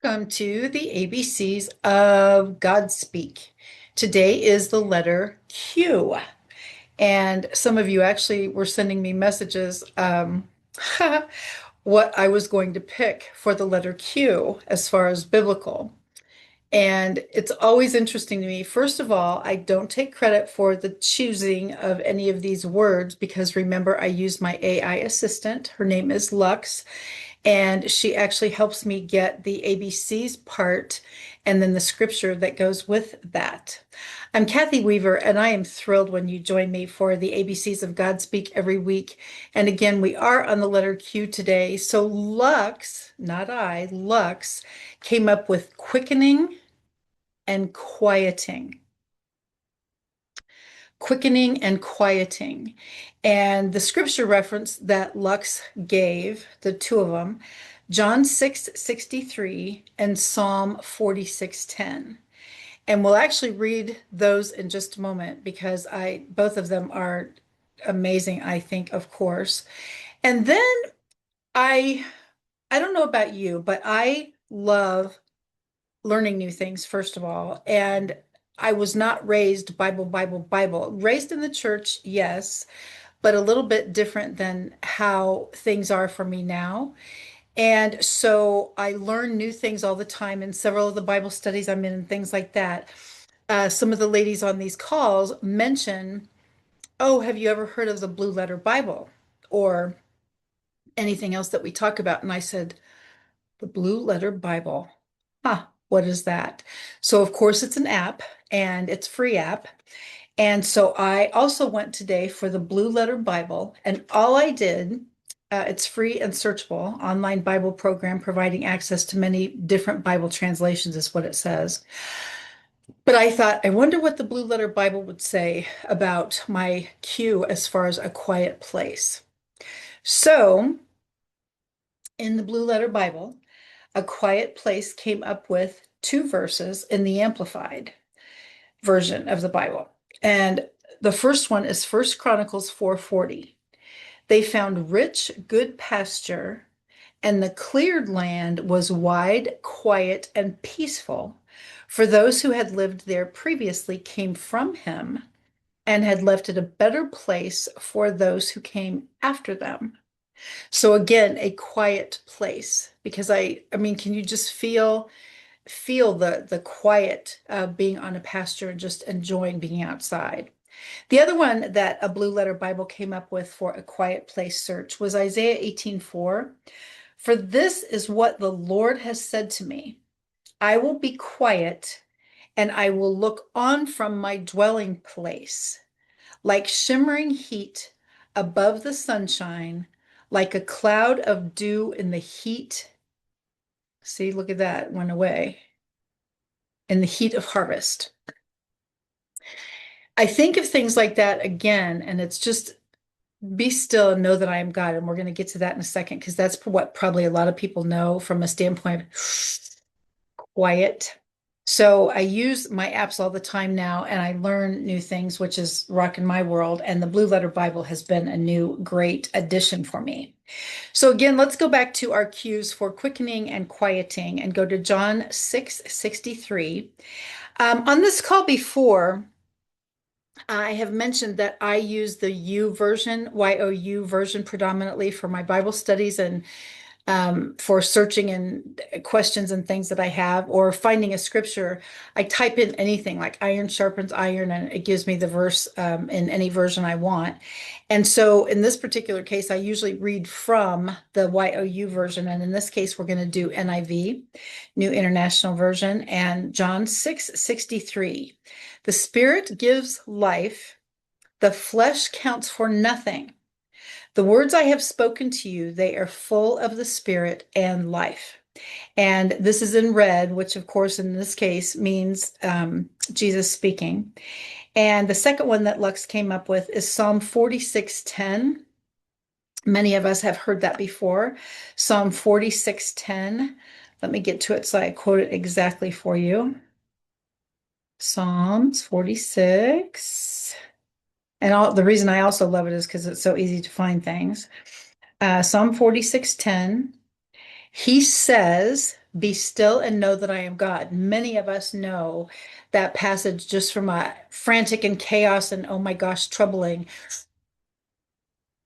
Welcome to the ABCs of Godspeak. Today is the letter Q. And some of you actually were sending me messages what I was going to pick for the letter Q as far as biblical. And it's always interesting to me. First of all, I don't take credit for the choosing of any of these words because remember, I use my AI assistant. Her name is Lux, and she actually helps me get the ABCs part and then the scripture that goes with that. I'm Cathy Weaver, and I am thrilled when you join me for the ABCs of Godspeak every week. And again, we are on the letter Q today. So Lux, not I, Lux came up with quickening and quieting. Quickening and quieting. And the scripture reference that Lux gave, the two of them, John 6:63 and Psalm 46:10. And we'll actually read those in just a moment because I both of them are amazing, I think, of course. And then I I don't know about you, but I love learning new things, first of all. And I was not raised Bible, Bible, Bible. Raised in the church, yes, but a little bit different than how things are for me now. And so I learn new things all the time in several of the Bible studies I'm in and things like that. Some of the ladies on these calls mention, oh, have you ever heard of the Blue Letter Bible or anything else that we talk about? And I said, the Blue Letter Bible. Huh, what is that? So, of course, it's an app and it's a free app. And so I also went today for the Blue Letter Bible, and all I did, it's free and searchable, online Bible program providing access to many different Bible translations, is what it says. But I thought, I wonder what the Blue Letter Bible would say about my Q as far as a quiet place. So, in the Blue Letter Bible, a quiet place came up with two verses in the Amplified version of the Bible. And the first one is First Chronicles 4:40. They found rich, good pasture, and the cleared land was wide, quiet, and peaceful. For those who had lived there previously came from him and had left it a better place for those who came after them. So again, a quiet place because I mean, can you just feel the quiet of being on a pasture and just enjoying being outside? The other one that a Blue Letter Bible came up with for a quiet place search was Isaiah 18:4. For this is what the Lord has said to me. I will be quiet and I will look on from my dwelling place, like shimmering heat above the sunshine, like a cloud of dew in the heat. See, look at that, went away. In the heat of harvest. I think of things like that again, and it's just be still and know that I am God. And we're going to get to that in a second because that's what probably a lot of people know from a standpoint of quiet. So I use my apps all the time now and I learn new things, which is rocking my world. And the Blue Letter Bible has been a new great addition for me. So again, let's go back to our cues for quickening and quieting and go to John 6:63. On this call before, I have mentioned that I use the U version, YOU version predominantly for my Bible studies and for searching and questions and things that I have, or finding a scripture. I type in anything like iron sharpens iron, and it gives me the verse in any version I want. And so in this particular case, I usually read from the YOU version. And in this case, we're going to do NIV, New International Version, and John 6:63. The Spirit gives life, the flesh counts for nothing. The words I have spoken to you, they are full of the Spirit and life. And this is in red, which of course in this case means Jesus speaking. And the second one that Lux came up with is Psalm 46:10. Many of us have heard that before. Psalm 46:10. Let me get to it so I quote it exactly for you. Psalms 46. And the reason I also love it is because it's so easy to find things. Psalm 46:10. He says, Be still and know that I am God. Many of us know that passage just from a frantic and chaos and oh my gosh, troubling.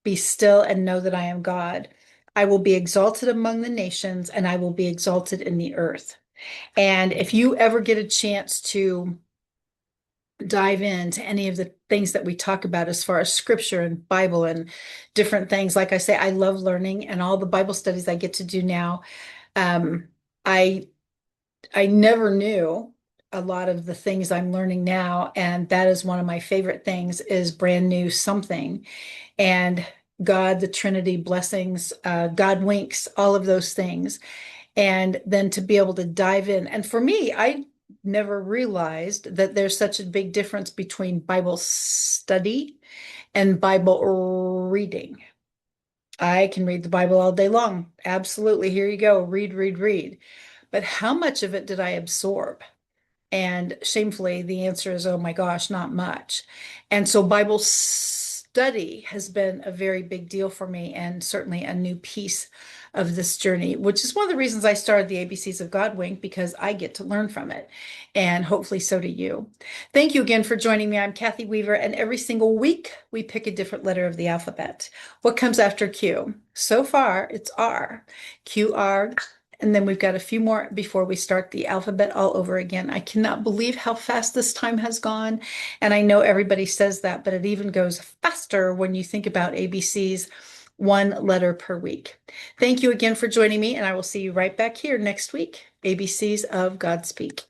Be still and know that I am God. I will be exalted among the nations and I will be exalted in the earth. And if you ever get a chance to dive into any of the things that we talk about as far as scripture and Bible and different things, like I say, I love learning and all the Bible studies I get to do now. Um, I I never knew a lot of the things I'm learning now, and that is one of my favorite things is brand new something. And God, the Trinity, blessings, God winks, all of those things. And then to be able to dive in. And for me, I never realized that there's such a big difference between Bible study and Bible reading. I can read the Bible all day long. Absolutely. Here you go. Read, read, read. But how much of it did I absorb? And shamefully, the answer is, oh my gosh, not much. And so Bible study has been a very big deal for me and certainly a new piece of this journey, which is one of the reasons I started the ABCs of God Wink, because I get to learn from it. And hopefully so do you. Thank you again for joining me. I'm Cathy Weaver, and every single week we pick a different letter of the alphabet. What comes after Q? So far, it's R. Q, R, and then we've got a few more before we start the alphabet all over again. I cannot believe how fast this time has gone. And I know everybody says that, but it even goes faster when you think about ABCs, one letter per week. Thank you again for joining me, and I will see you right back here next week. ABCs of Godspeak.